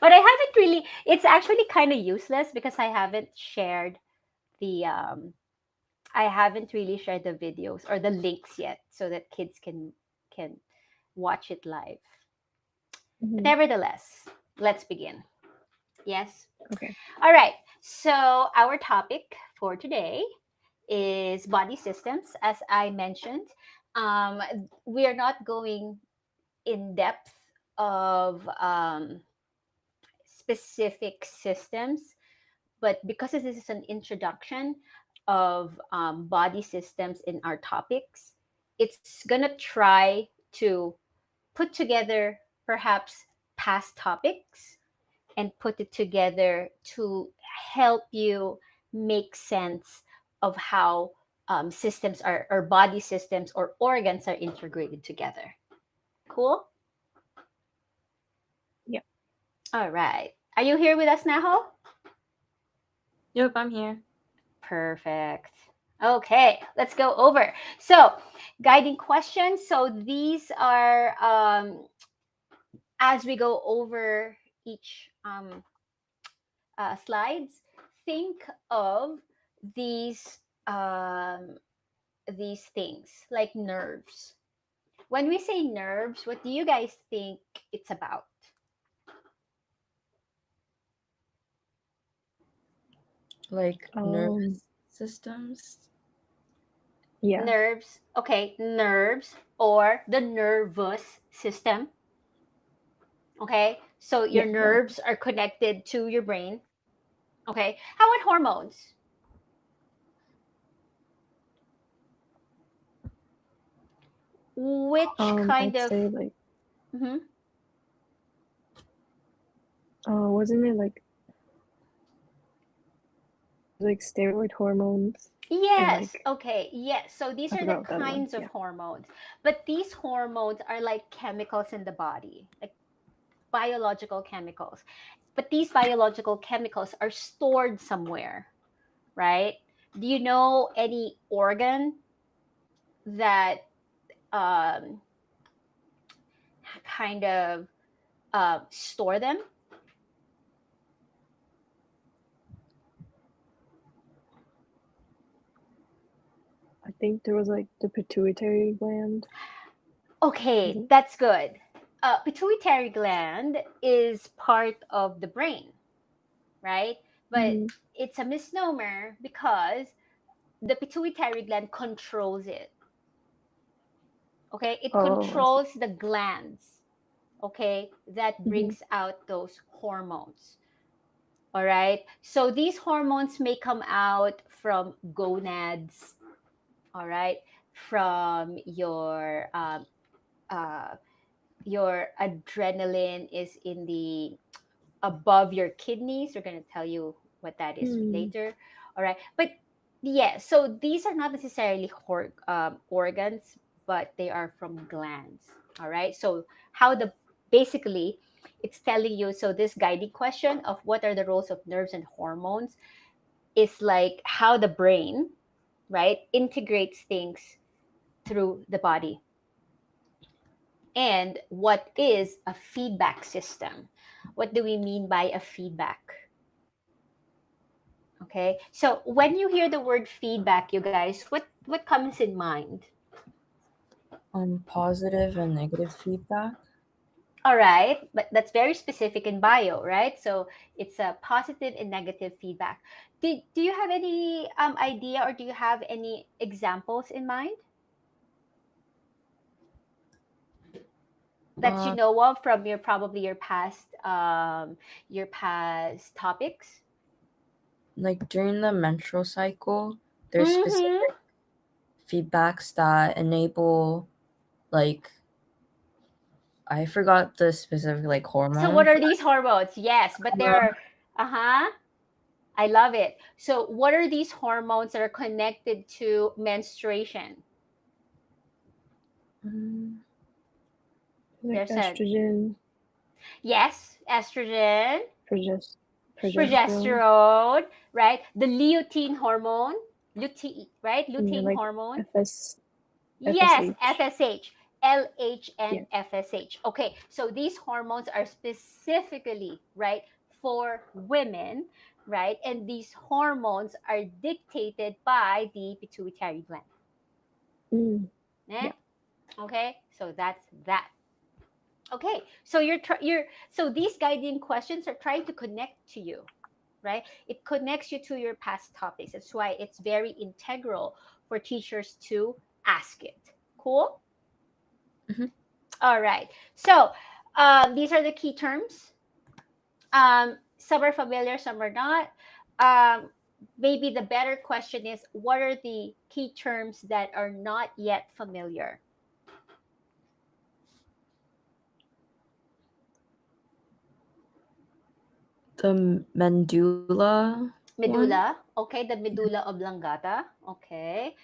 But I haven't really, it's actually kind of useless because the I haven't really shared the videos or the links yet so that kids can watch it live. But Mm-hmm. nevertheless, let's begin. Yes. Okay. All right. So our topic for today is body systems. As I mentioned, um, we are not going in depth of specific systems, but because this is an introduction of body systems in our topics, it's gonna try to put together perhaps past topics and put it together to help you make sense of how systems are, or body systems or organs are integrated together. Cool. Yeah. All right, are you here with us now? Yep, I'm here. Perfect. Okay, let's go over. So, guiding questions. So, these are, as we go over each slides, think of these um, these things like nerves. When we say nerves, what do you guys think it's about? Like Um. nervous systems. Yeah. Nerves. Okay, nerves or the nervous system. Okay, so Yeah. your Yeah. nerves are connected to your brain. Okay, how about hormones? Which kind I'd of say like, mhm. wasn't it like steroid hormones and Yes, like okay, yes. So these I are the forgot what the other one. kinds of Yeah. hormones. But these hormones are like chemicals in the body, like biological chemicals. But these biological chemicals are stored somewhere, right? Do you know any organ that um, kind of store them? I think there was like the pituitary gland. Was Okay, it? that's good. Pituitary gland is part of the brain, right? But Mm-hmm. it's a misnomer because the pituitary gland controls it. Okay, it Oh, I see. controls the glands. Okay, that Mm-hmm. brings out those hormones. All right, so these hormones may come out from gonads. All right, from uh, your adrenaline is in the above your kidneys. We're going to tell you what that is Mm. later. All right. But yeah, so these are not necessarily organs, but they are from glands. All right. So, how the basically it's telling you, so this guiding question of what are the roles of nerves and hormones is like how the brain, right, integrates things through the body. And what is a feedback system? What do we mean by a feedback? Okay. So when you hear the word feedback, you guys, what comes in mind? Positive and negative feedback. All right, but that's very specific in bio, right? So it's a positive and negative feedback. Do you have any idea, or do you have any examples in mind that you Uh, know of from your probably your past topics? like during the menstrual cycle, there's Mm-hmm. specific feedbacks that enable, like, I forgot the specific like So what hormone. are these hormones? Yes, but there are, uh-huh. I love it. So, what are these hormones that are connected to menstruation? Um, Like There's a estrogen, yes, estrogen, progest progesterone, progesterone, right? The lutein hormone, lutein, right? and then Lutein like hormone. FS Yes, FSH. FSH. LH and Yeah. FSH. Okay, so these hormones are specifically, right, for women, right? And these hormones are dictated by the pituitary gland. Mm. Eh? Yeah. Okay, so that's that. Okay, so so these guiding questions are trying to connect to you, right? It connects you to your past topics. That's why it's very integral for teachers to ask it. Cool. Mhm. All right. So these are the key terms. Some are familiar, some are not. Um, Maybe the better question is, what are the key terms that are not yet familiar? The medulla one. Medulla. Okay, the medulla oblongata. Okay.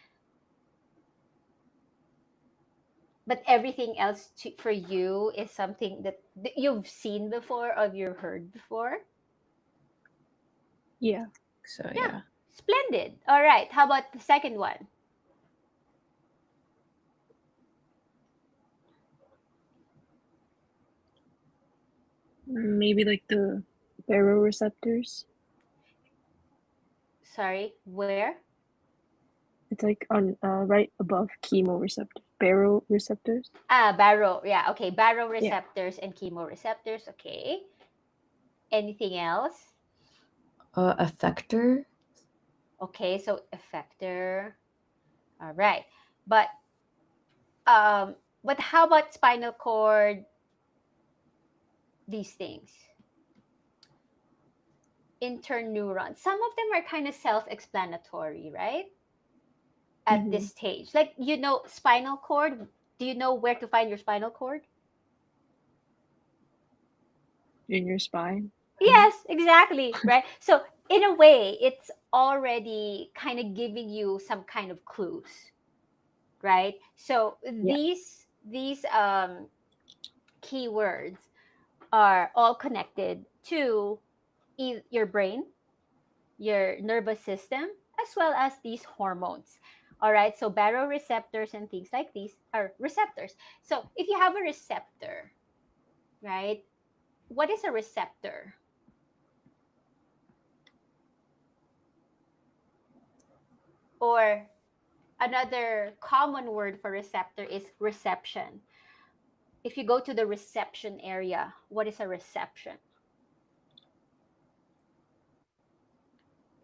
But everything else for you is something that you've seen before or you've heard before? Yeah. So Yeah. yeah. Splendid. All right. How about the second one? Maybe like the baroreceptors. Sorry, where? It's like on right above chemoreceptor. Baroreceptors. Baro. Yeah, okay. Yeah. Baroreceptors and chemoreceptors. Okay. Anything else? Effector. Okay, so effector. All right. But um but how about spinal cord, these things? Interneurons. Some of them are kind of self-explanatory, right? At Mm-hmm. this stage. Like, spinal cord, do you know where to find your spinal cord? In your spine. Yes, exactly, right? So, in a way, it's already kind of giving you some kind of clues, right? So, Yeah. these keywords are all connected to your brain, your nervous system, as well as these hormones. All right, so baroreceptors and things like these are receptors. So if you have a receptor, right, what is a receptor? Or another common word for receptor is reception. If you go to the reception area, what is a reception?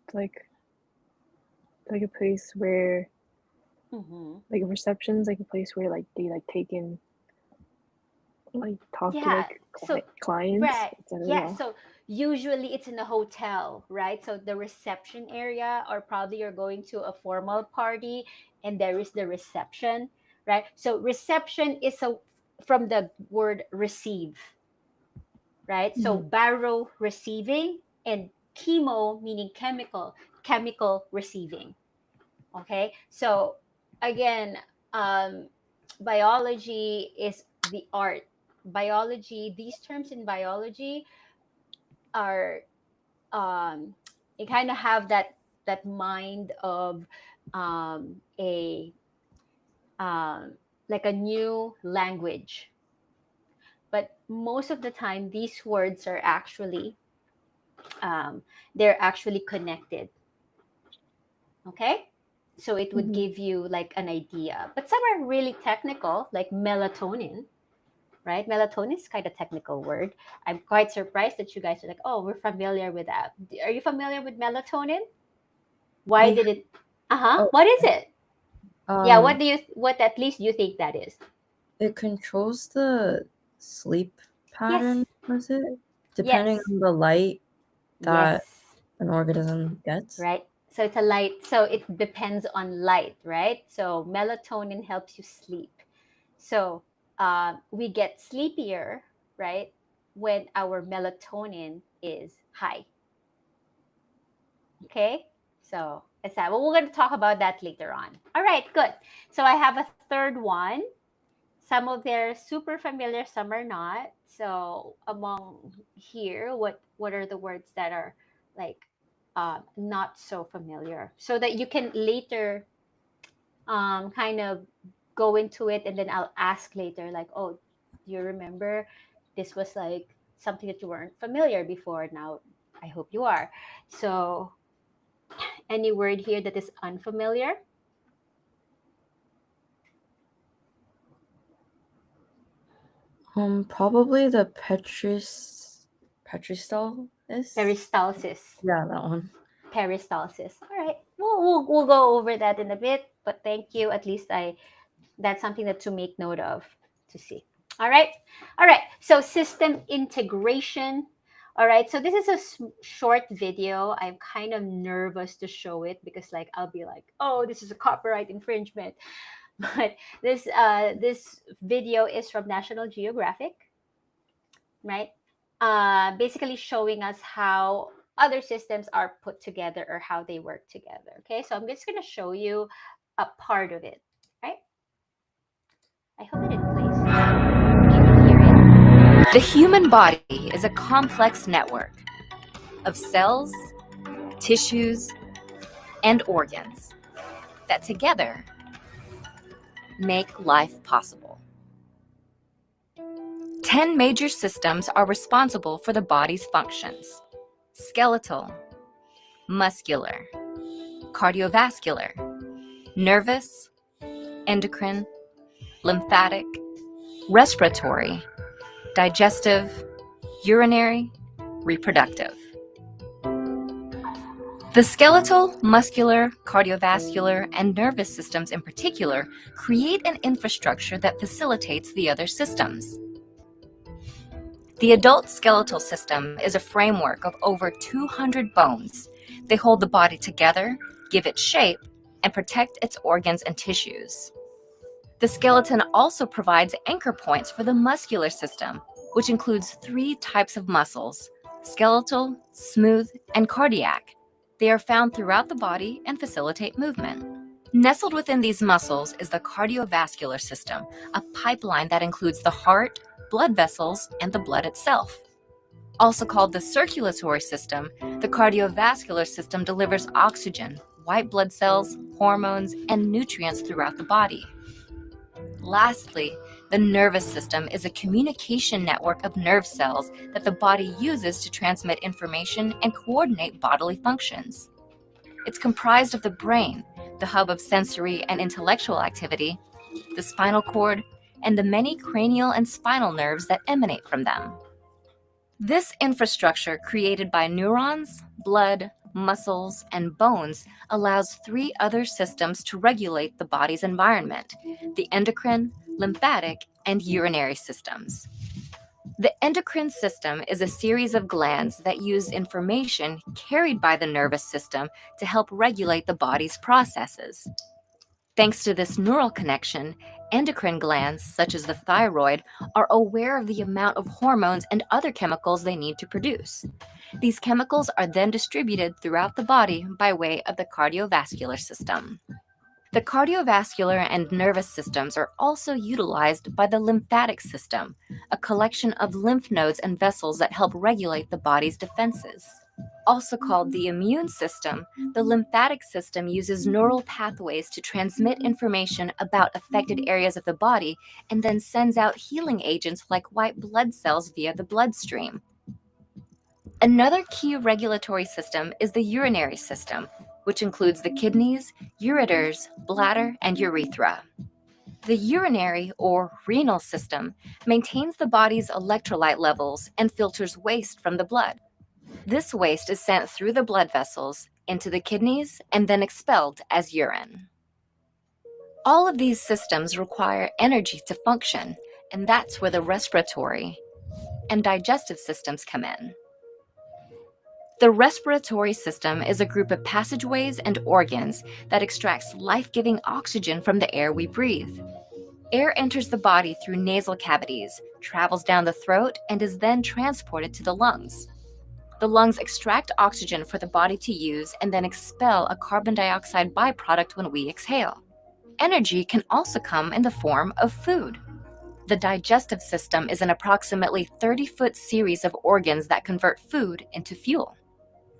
It's like a place where Mm-hmm. like a reception's like a place where like they like take in like talk to Yeah. like So, clients, right. etc. Yeah. Yeah. So usually it's in a hotel, right? So the reception area, or probably you're going to a formal party and there is the reception, right? So reception is from the word receive, right? So Mm-hmm. baro receiving and chemo meaning chemical receiving. Okay. So again, um, biology is the art. Biology, these terms in biology are they kind of have that mind of a um, like a new language, but most of the time these words are actually um, they're actually connected. Okay, so it would Mm-hmm. give you like an idea, but some are really technical, like melatonin, right? Melatonin is kind of technical word. I'm quite surprised that you guys are like, oh, we're familiar with that. Are you familiar with melatonin? Why I did it? Uh-huh. oh What is it? Yeah, um what at least you think that is? it controls the sleep Yes. pattern, was it? Depending Yes. on the light that Yes. an organism gets. Right. So it's a light, so it depends on light, right? So melatonin helps you sleep. So we get sleepier, right, when our melatonin is high. Okay. So it's that. Well, we're going to talk about that later on. All right, good. So I have a third one. Some of they're super familiar, some are not. So among here, what are the words that are like not so familiar, so that you can later kind of go into it, and then I'll ask later, like, oh, do you remember this was like something that you weren't familiar before? Now, I hope you are. So, any word here that is unfamiliar? Probably the peristalsis. Peristalsis. Yeah, that one. Peristalsis. All right. We'll go over that in a bit, but thank you. At least that's something that to make note of to see. All right. All right. So system integration. All right. So this is a short video. I'm kind of nervous to show it because like I'll be like, oh, this is a copyright infringement. But this video is from National Geographic, right? Basically showing us how other systems are put together or how they work together. Okay, so I'm just going to show you a part of it, right? I hope that it plays. Can you hear it? The human body is a complex network of cells, tissues, and organs that together make life possible. 10 major systems are responsible for the body's functions: skeletal, muscular, cardiovascular, nervous, endocrine, lymphatic, respiratory, digestive, urinary, reproductive. The skeletal, muscular, cardiovascular, and nervous systems in particular create an infrastructure that facilitates the other systems. The adult skeletal system is a framework of over 200 bones. They hold the body together, give it shape, and protect its organs and tissues. The skeleton also provides anchor points for the muscular system, which includes 3 types of muscles: skeletal, smooth, and cardiac. They are found throughout the body and facilitate movement. Nestled within these muscles is the cardiovascular system, a pipeline that includes the heart, blood vessels, and the blood itself. Also called the circulatory system, the cardiovascular system delivers oxygen, white blood cells, hormones, and nutrients throughout the body. Lastly, the nervous system is a communication network of nerve cells that the body uses to transmit information and coordinate bodily functions. It's comprised of the brain, the hub of sensory and intellectual activity, the spinal cord, and the many cranial and spinal nerves that emanate from them. This infrastructure, created by neurons, blood, muscles, and bones, allows 3 other systems to regulate the body's environment: the endocrine, lymphatic, and urinary systems. The endocrine system is a series of glands that use information carried by the nervous system to help regulate the body's processes. Thanks to this neural connection, endocrine glands, such as the thyroid, are aware of the amount of hormones and other chemicals they need to produce. These chemicals are then distributed throughout the body by way of the cardiovascular system. The cardiovascular and nervous systems are also utilized by the lymphatic system, a collection of lymph nodes and vessels that help regulate the body's defenses. Also called the immune system, the lymphatic system uses neural pathways to transmit information about affected areas of the body and then sends out healing agents like white blood cells via the bloodstream. Another key regulatory system is the urinary system, which includes the kidneys, ureters, bladder, and urethra. The urinary or renal system maintains the body's electrolyte levels and filters waste from the blood. This waste is sent through the blood vessels into the kidneys and then expelled as urine. All of these systems require energy to function, and that's where the respiratory and digestive systems come in. The respiratory system is a group of passageways and organs that extracts life-giving oxygen from the air we breathe. Air enters the body through nasal cavities, travels down the throat, and is then transported to the lungs. The lungs extract oxygen for the body to use and then expel a carbon dioxide byproduct when we exhale. Energy can also come in the form of food. The digestive system is an approximately 30-foot series of organs that convert food into fuel.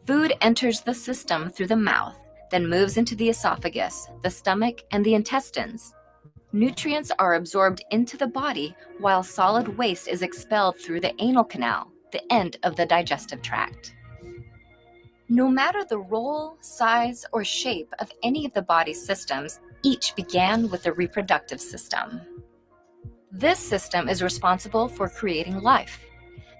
Food enters the system through the mouth, then moves into the esophagus, the stomach, and the intestines. Nutrients are absorbed into the body while solid waste is expelled through the anal canal, the end of the digestive tract. No matter the role, size, or shape of any of the body's systems, each began with the reproductive system. This system is responsible for creating life.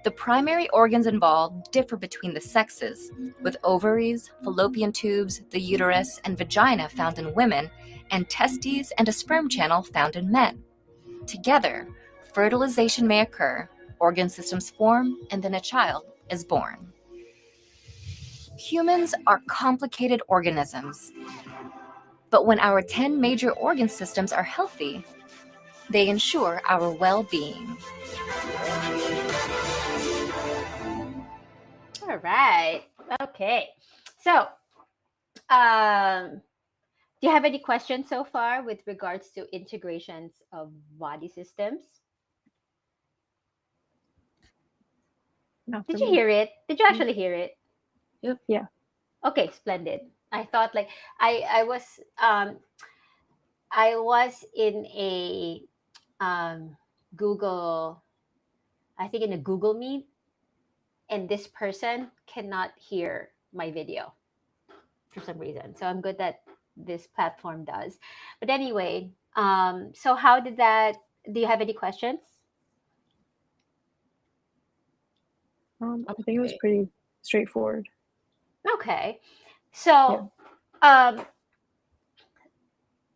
The primary organs involved differ between the sexes, with ovaries, fallopian tubes, the uterus, and vagina found in women, and testes and a sperm channel found in men. Together, fertilization may occur, organ systems form, and then a child is born. Humans are complicated organisms, but when our 10 major organ systems are healthy, they ensure our well-being. All right. Okay. So, do you have any questions so far with regards to integrations of body systems? Not Did for you me. hear it? Did you actually hear it? Yep. Yeah. Okay, splendid. I thought like I was in a Google, I think in a Google Meet, and this person cannot hear my video for some reason. So I'm good that this platform does. But anyway, so how did that? Do you have any questions? I think it was pretty straightforward. Okay, so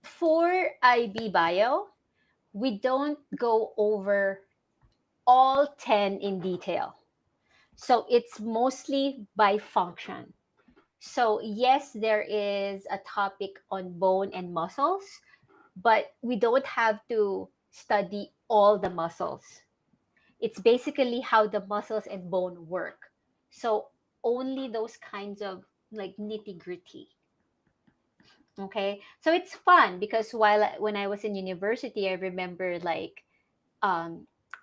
for IB Bio, we don't go over all 10 in detail. So it's mostly by function. So yes, there is a topic on bone and muscles, but we don't have to study all the muscles. It's basically how the muscles and bone work. So only those kinds of like nitty gritty. Okay, so it's fun because when I was in university, I remember like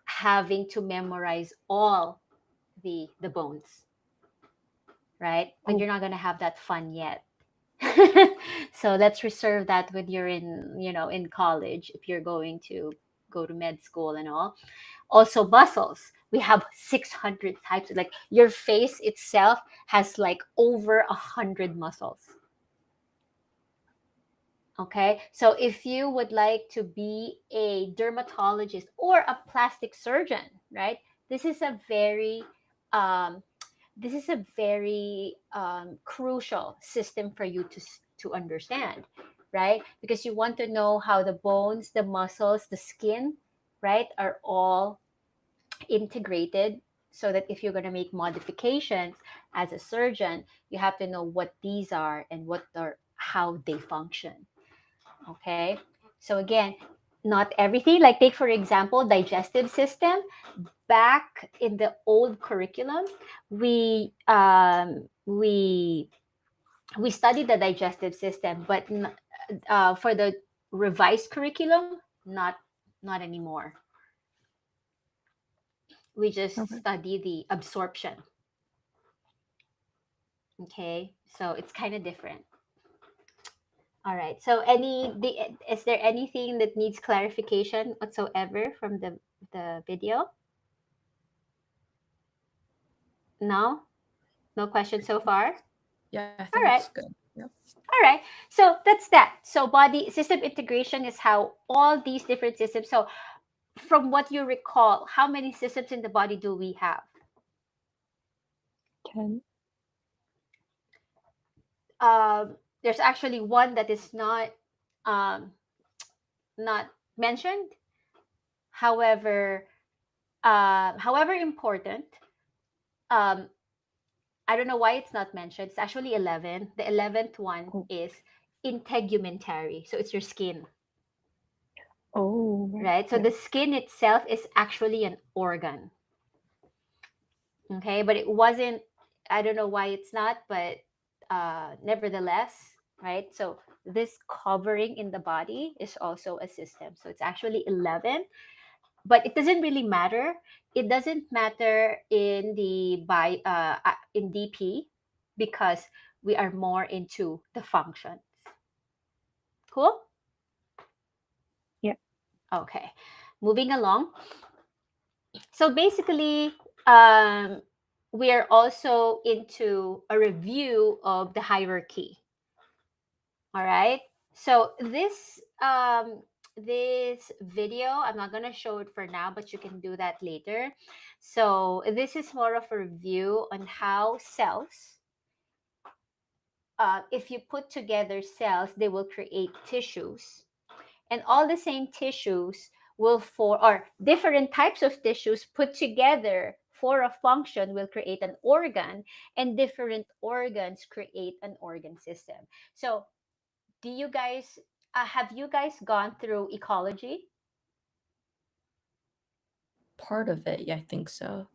having to memorize all the bones, right? But you're not gonna have that fun yet. So let's reserve that when you're in college, if you're going to go to med school and all. Also muscles, we have 600 types. Like your face itself has like over 100 muscles. Okay, so if you would like to be a dermatologist or a plastic surgeon, right? This is a very um, crucial system for you to understand, right? Because you want to know how the bones, the muscles, the skin, right, are all integrated, so that if you're going to make modifications as a surgeon, you have to know what these are and how they function. Okay, so again, not everything, like take for example digestive system. Back in the old curriculum, we studied the digestive system, but for the revised curriculum, not anymore. We just study the absorption. Okay, so it's kind of different. All right. So is there anything that needs clarification whatsoever from the video? No? No questions so far? Yeah, I think All right. it's good. Yep. All right. So that's that. So body system integration is how all these different systems. So from what you recall, how many systems in the body do we have? 10. There's actually one that is not mentioned. However important, I don't know why it's not mentioned. It's actually 11. The 11th one is integumentary. So it's your skin. Oh, right. So the skin itself is actually an organ. Okay, but it wasn't, I don't know why it's not, but nevertheless, right? So this covering in the body is also a system. So it's actually 11, but it doesn't really matter. It doesn't matter in in DP, because we are more into the functions. Cool? Yeah. Okay, moving along. So basically, we are also into a review of the hierarchy. All right. So this video, I'm not gonna show it for now, but you can do that later. So this is more of a review on how cells, if you put together cells, they will create tissues, and all the same tissues will form, or different types of tissues put together for a function will create an organ, and different organs create an organ system. So do you guys have you guys gone through ecology? Part of it, yeah, I think so.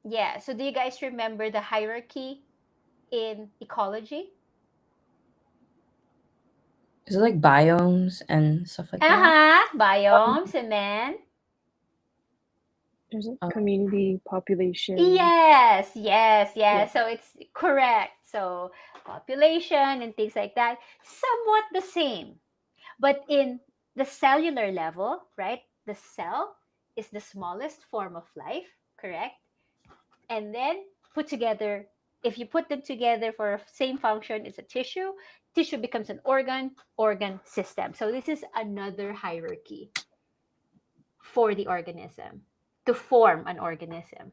Yeah, so do you guys remember the hierarchy in ecology? Is it like biomes and stuff like that? Biomes, and then There's a Oh. community, population. yes. Yeah. So it's correct. So population and things like that, somewhat the same. But in the cellular level, right? The cell is the smallest form of life, correct? And then put together, if you put them together for a same function, it's a tissue. Tissue becomes an organ system. So this is another hierarchy for the organism to form an organism.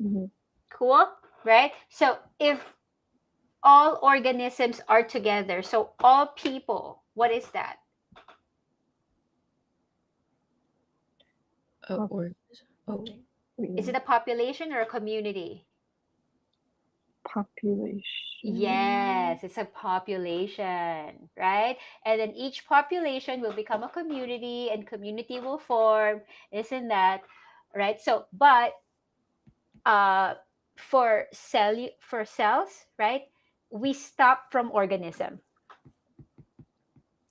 Mhm. Cool, right? So if all organisms are together, so all people, what is that? Oh, or oh, Is it a population or a community? Population. Yes, it's a population, right? And then each population will become a community, and community will form, isn't that, right? So, but uh, for cells, right? We stop from organism.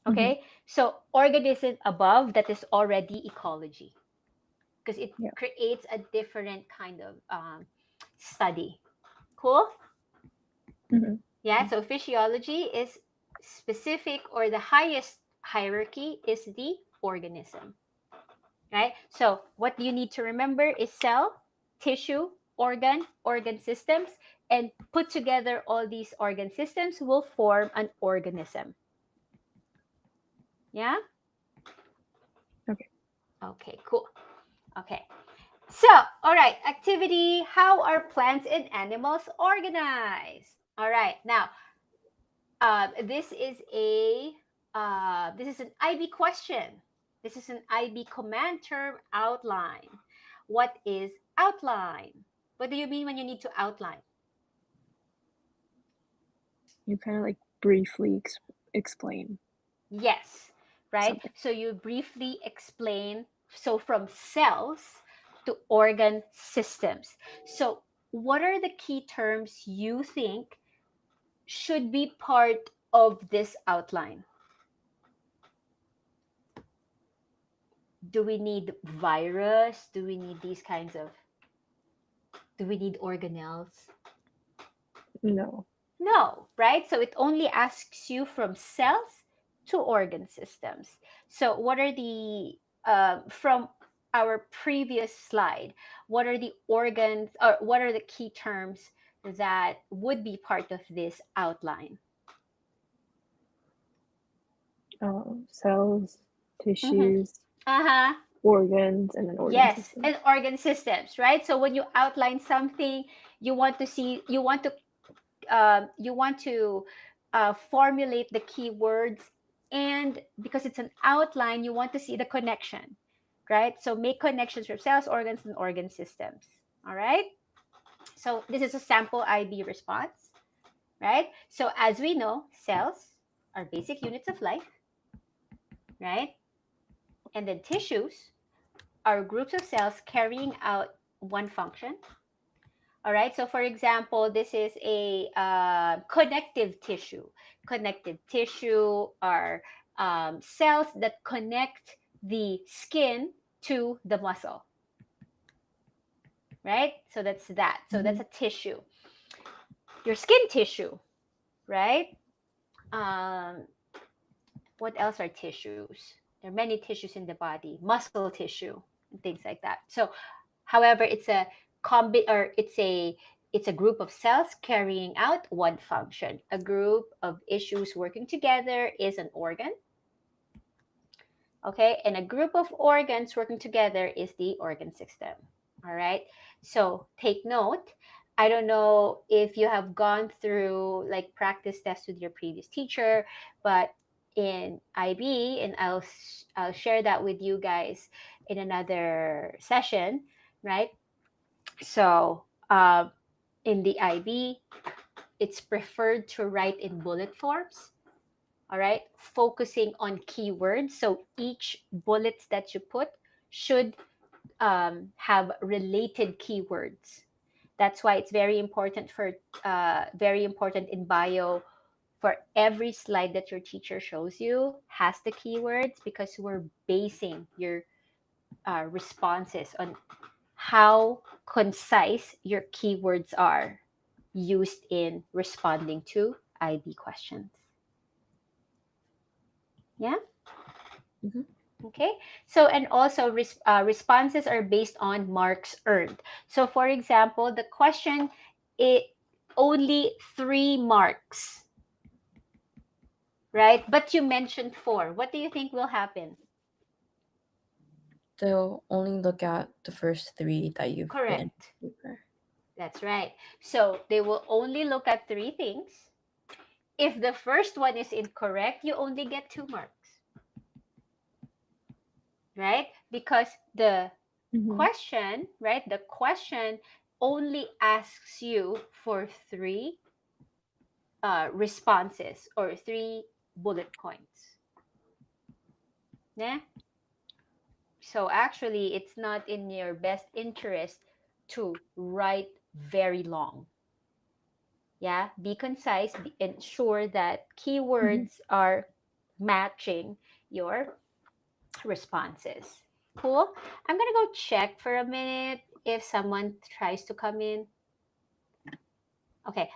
Okay, so organism above, that is already ecology, because it Yeah. creates a different kind of study. Cool. Mhm. Yeah, so physiology is specific, or the highest hierarchy is the organism, right? So what you need to remember is cell, tissue, organ systems, and put together all these organ systems will form an organism. Yeah? Okay. Okay, cool. Okay. So, all right, activity. How are plants and animals organized? All right, now, this is an IB question. This is an IB command term outline. What is outline? What do you mean when you need to outline? You kind of like briefly explain. Yes, right? Something. So you briefly explain. So from cells to organ systems. So what are the key terms you think should be part of this outline? Do we need virus? Do we need these kinds of, do we need organelles? No. No, right? So it only asks you from cells to organ systems. So what are the, from our previous slide, what are the organs, or what are the key terms that would be part of this outline? Cells, tissues, Uh-huh. organs, and then organ Yes, systems. and organ systems, right? So when you outline something, you want to see, you want to formulate the keywords, and because it's an outline, you want to see the connection, right? So make connections from cells, organs, and organ systems. All right. So this is a sample IB response, right? So as we know, cells are basic units of life, right? And then tissues are groups of cells carrying out one function. All right. So, for example, this is a connective tissue. Connective tissue are cells that connect the skin to the muscle. Right. So that's that. So that's a tissue. Your skin tissue, right? What else are tissues? There are many tissues in the body, muscle tissue, and things like that. So, however, it's a it's a group of cells carrying out one function. A group of issues working together is an organ. Okay, and a group of organs working together is the organ system. All right, so take note. I don't know if you have gone through like practice tests with your previous teacher, but in IB, and I'll share that with you guys in another session, right? So in the IB, it's preferred to write in bullet forms. All right, focusing on keywords. So each bullets that you put should have related keywords. That's why it's very important in bio, for every slide that your teacher shows you has the keywords, because we're basing your responses on how concise your keywords are used in responding to IB questions. Yeah. Mhm. Okay. So, and also responses are based on marks earned. So, for example, the question, it only 3 marks, right? But you mentioned 4. What do you think will happen? They'll only look at the first 3 that you've written. Correct. That's right. So they will only look at 3 things. If the first one is incorrect, you only get 2 marks. Right? Because the question, right? The question only asks you for 3 responses or 3 bullet points. Yeah? So actually, it's not in your best interest to write very long. Yeah, be concise, ensure that keywords are matching your responses. Cool. I'm gonna go check for a minute if someone tries to come in. Okay,